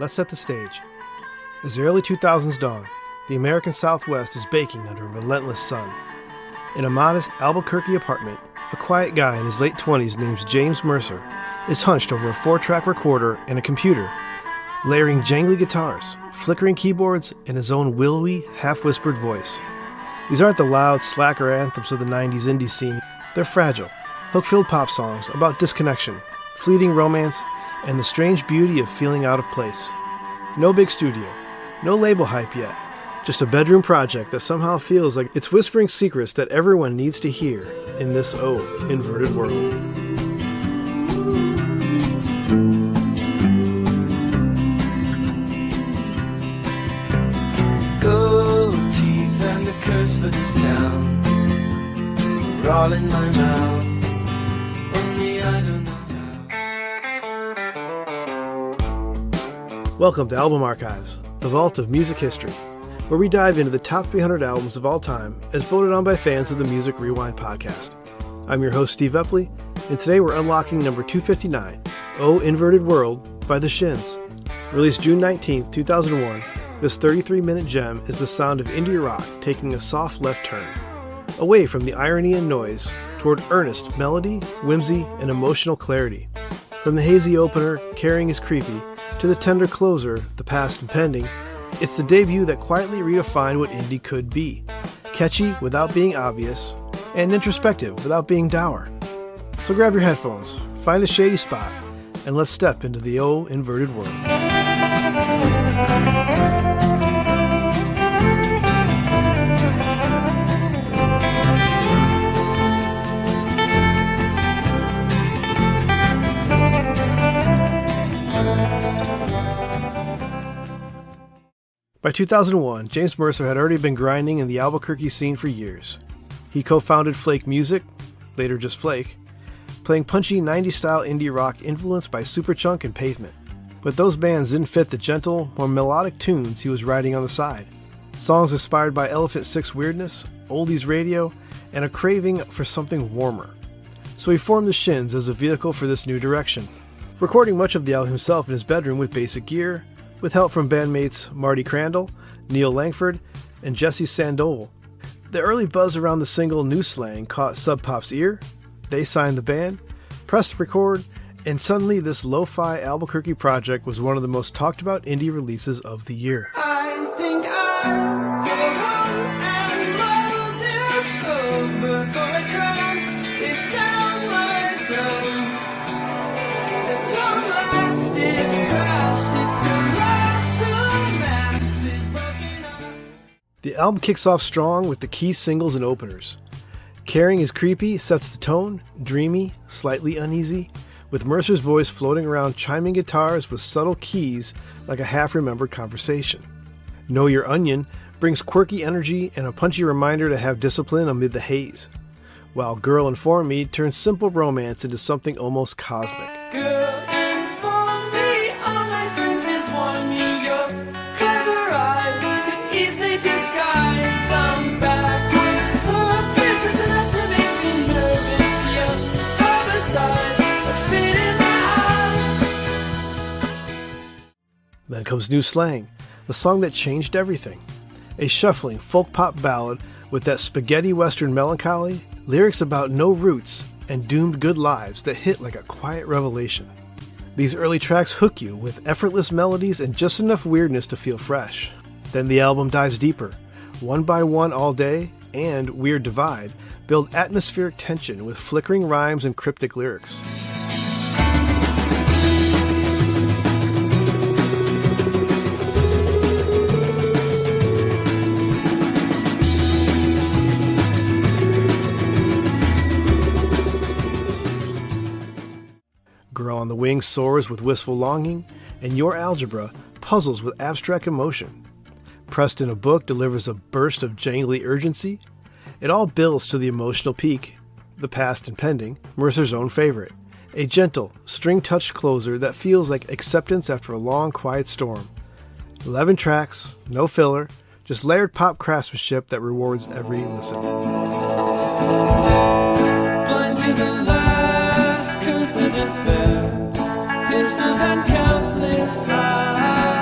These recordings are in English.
let's set the stage. As the early 2000s dawn, the American Southwest is baking under a relentless sun. In a modest Albuquerque apartment, a quiet guy in his late 20s named James Mercer is hunched over a 4-track recorder and a computer, layering jangly guitars, flickering keyboards, and his own willowy, half-whispered voice. These aren't the loud, slacker anthems of the 90s indie scene. They're fragile, hook-filled pop songs about disconnection, fleeting romance, and the strange beauty of feeling out of place. No big studio, no label hype yet, just a bedroom project that somehow feels like it's whispering secrets that everyone needs to hear in this inverted world. Gold teeth and a curse for this town, we're all in my mouth, only I don't know how. Welcome to Album Archives, the vault of music history, where we dive into the top 300 albums of all time as voted on by fans of the Music Rewind podcast. I'm your host, Steve Epley, and today we're unlocking number 259, Oh Inverted World by The Shins. Released June 19th, 2001, this 33-minute gem is the sound of indie rock taking a soft left turn, away from the irony and noise toward earnest melody, whimsy, and emotional clarity. From the hazy opener, Caring is Creepy, to the tender closer, The Past Impending, it's the debut that quietly redefined what indie could be. Catchy without being obvious, and introspective without being dour. So grab your headphones, find a shady spot, and let's step into the inverted world. By 2001, James Mercer had already been grinding in the Albuquerque scene for years. He co-founded Flake Music, later just Flake, playing punchy 90s-style indie rock influenced by Superchunk and Pavement. But those bands didn't fit the gentle, more melodic tunes he was writing on the side. Songs inspired by Elephant Six weirdness, oldies radio, and a craving for something warmer. So he formed the Shins as a vehicle for this new direction, recording much of the album himself in his bedroom with basic gear, with help from bandmates Marty Crandall, Neil Langford, and Jesse Sandoval. The early buzz around the single New Slang caught Sub Pop's ear. They signed the band, pressed record, and suddenly this lo-fi Albuquerque project was one of the most talked about indie releases of the year. I think I'll go home and mull this over for a crown, it down my throne. At long last it's crashed, it's colossal mass is broken up. The album kicks off strong with the key singles and openers. Caring is Creepy sets the tone, dreamy, slightly uneasy, with Mercer's voice floating around chiming guitars with subtle keys like a half-remembered conversation. Know Your Onion brings quirky energy and a punchy reminder to have discipline amid the haze, while Girl Inform Me turns simple romance into something almost cosmic. Girl, inform me, all my senses warn me, your clever eyes could easily disguise some bad news. Purpose is enough to make me nervous, your oversized, a spit in my eye. Then comes New Slang, the song that changed everything. A shuffling folk pop ballad with that spaghetti western melancholy, lyrics about no roots, and doomed good lives that hit like a quiet revelation. These early tracks hook you with effortless melodies and just enough weirdness to feel fresh. Then the album dives deeper. One by One All Day and Weird Divide build atmospheric tension with flickering rhymes and cryptic lyrics. Girl on the Wing soars with wistful longing, and Your Algebra puzzles with abstract emotion. Pressed in a Book delivers a burst of jangly urgency. It all builds to the emotional peak, The Past Impending, Mercer's own favorite. A gentle, string-touched closer that feels like acceptance after a long, quiet storm. 11 tracks, no filler, just layered pop craftsmanship that rewards every listen. Blind to the last, close to the fair, pistols and countless lies.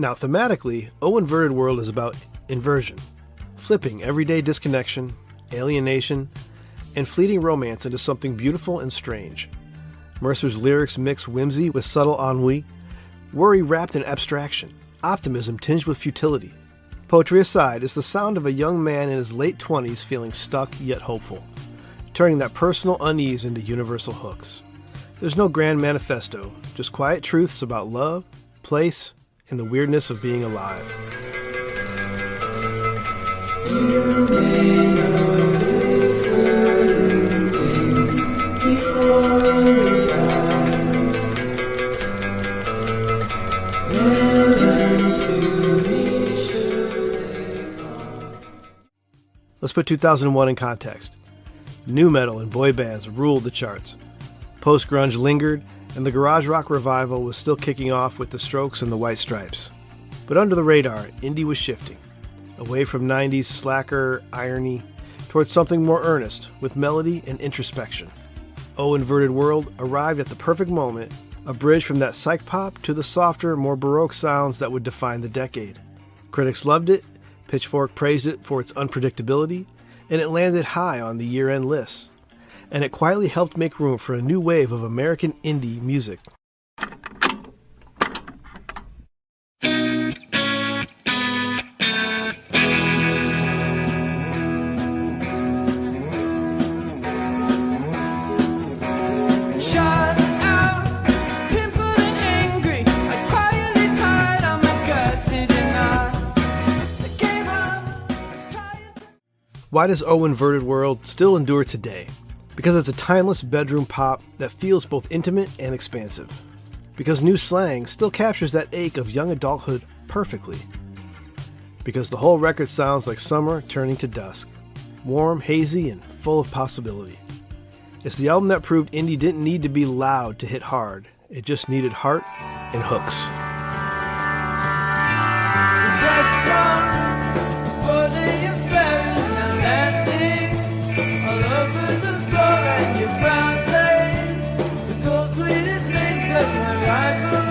Now, thematically, O Inverted World is about inversion, flipping everyday disconnection, alienation, and fleeting romance into something beautiful and strange. Mercer's lyrics mix whimsy with subtle ennui, worry wrapped in abstraction, optimism tinged with futility. Poetry aside, it's the sound of a young man in his late 20s feeling stuck yet hopeful, turning that personal unease into universal hooks. There's no grand manifesto, just quiet truths about love, place, and the weirdness of being alive. You may notice certain things before you die. Never to be sure they come. Let's put 2001 in context. Nu metal and boy bands ruled the charts. Post-grunge lingered, and the garage rock revival was still kicking off with the Strokes and the White Stripes. But under the radar, indie was shifting, away from 90s slacker irony towards something more earnest with melody and introspection. O Inverted World arrived at the perfect moment, a bridge from that psych pop to the softer, more baroque sounds that would define the decade. Critics loved it, Pitchfork praised it for its unpredictability, and it landed high on the year-end lists. And it quietly helped make room for a new wave of American indie music. Shut out, pimple and angry. I quietly tied on my guts, sitting knots. I gave up, I'm tired. Why does O Inverted World still endure today? Because it's a timeless bedroom pop that feels both intimate and expansive. Because new slang still captures that ache of young adulthood perfectly. Because the whole record sounds like summer turning to dusk, warm, hazy, and full of possibility. It's the album that proved indie didn't need to be loud to hit hard. It just needed heart and hooks. Just run for the affairs now landing all over the floor and your brown lace. The gold plated things of my rival,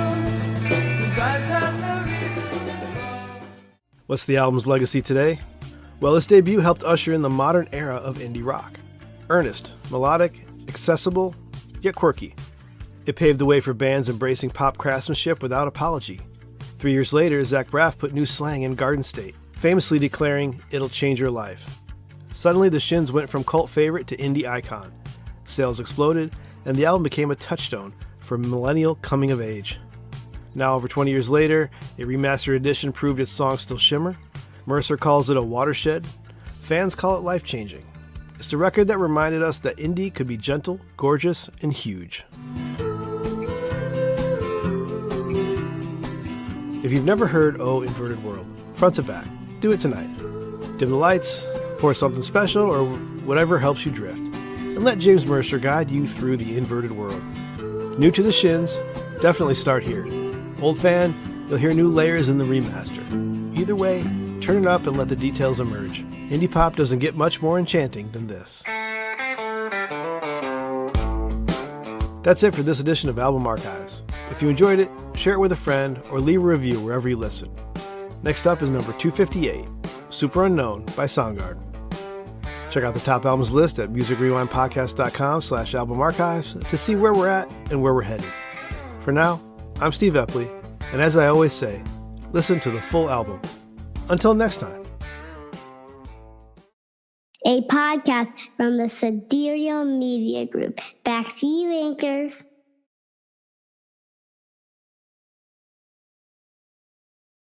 whose eyes have no reason to fall. What's the album's legacy today? Well, its debut helped usher in the modern era of indie rock. Earnest, melodic, accessible, yet quirky. It paved the way for bands embracing pop craftsmanship without apology. 3 years later, Zach Braff put new slang in Garden State, famously declaring, "It'll change your life." Suddenly, the Shins went from cult favorite to indie icon. Sales exploded, and the album became a touchstone for millennial coming of age. Now, over 20 years later, a remastered edition proved its songs still shimmer. Mercer calls it a watershed. Fans call it life-changing. It's the record that reminded us that indie could be gentle, gorgeous, and huge. If you've never heard O Inverted World, front to back, do it tonight. Dim the lights, pour something special, or whatever helps you drift. And let James Mercer guide you through the inverted world. New to the Shins? Definitely start here. Old fan? You'll hear new layers in the remaster. Either way, turn it up and let the details emerge. Indie pop doesn't get much more enchanting than this. That's it for this edition of Album Archives. If you enjoyed it, share it with a friend or leave a review wherever you listen. Next up is number 258, Super Unknown by Soundgarden. Check out the top albums list at musicrewindpodcast.com/album archives to see where we're at and where we're headed. For now, I'm Steve Epley, and as I always say, listen to the full album. Until next time. A podcast from the Sidereal Media Group. Back to you, anchors.